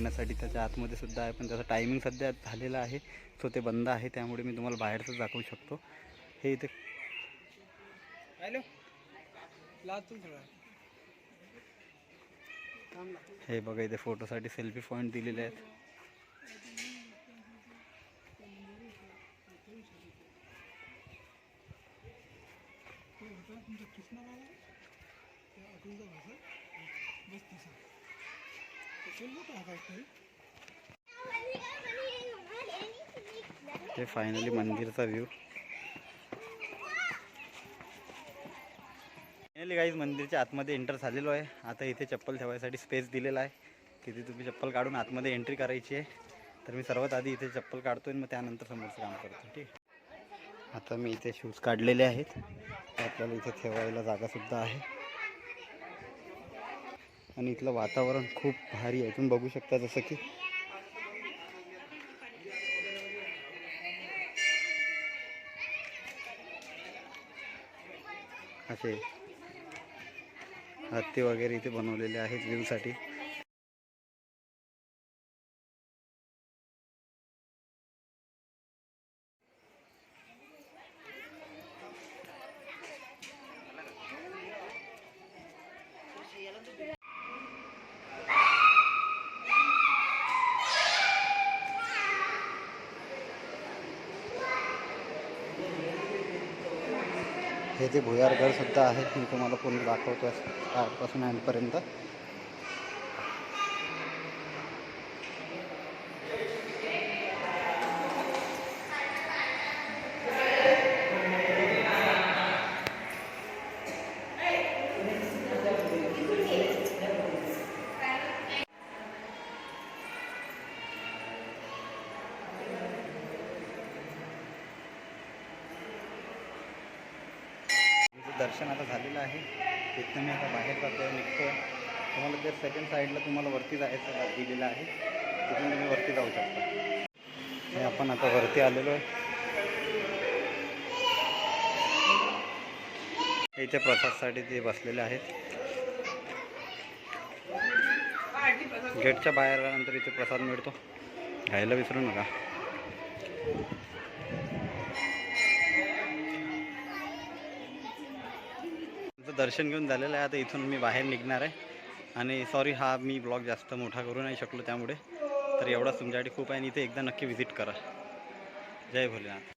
करण्यासाठी त्याच्या आतमध्ये सुद्धा आहे, पण त्याचा टायमिंग सध्या झालेला आहे, सो ते बंद आहे. त्यामुळे मी तुम्हाला बाहेरच दाखवू शकतो. हे इथे हे बघा, इथे फोटोसाठी सेल्फी पॉईंट दिलेले आहेत. ते फायनली मंदिरचा व्ह्यू. फायनली गाईज मंदिरच्या आतमध्ये एंटर झालेलो आहे. आता इथे चप्पल ठेवायसाठी स्पेस दिलेला आहे. तिथे तुम्ही चप्पल काढून आतमध्ये एंट्री करायची आहे. तर मी सर्वात आधी इथे चप्पल काढतोय, मग त्यानंतर समोरचं काम करतो. ठीक. आता मी इथे शूज काढलेले आहेत. आपल्याला इथे ठेवायला जागासुद्धा आहे. आणि इथलं वातावरण खूप भारी आहे, तुम्ही बघू शकता. जसं की असे हत्ती वगैरे इथे बनवलेले आहेत व्ह्यूसाठी. हे जे भुयारगड सुद्धा आहे, मी तुम्हाला पूर्ण दाखवतो स्टार्टपासून एंडपर्यंत. दर्शन आता झालेलं आहे. इथनं मी आता बाहेर जातो, निघतो. तुम्हाला ते सेकंड साईडला तुम्हाला वरती जायचं दिलेलं आहे, तिथून तुम्ही वरती जाऊ शकता. हे आपण आता वरती आलेलो आहे. इथे प्रसादसाठी ते बसलेले आहेत. गेटच्या बाहेर आल्यानंतर इथे प्रसाद मिळतो, घ्यायला विसरू नका. दर्शन घेऊन झालेलं आहे. आता इथून मी बाहेर निघणार आहे. आणि सॉरी, हा मी ब्लॉग जास्त मोठा करू नाही शकलो त्यामुळे. तर एवढाच तुमच्यासाठी खूप आहे. आणि इथे एकदा नक्की व्हिजिट करा. जय भोलेनाथ.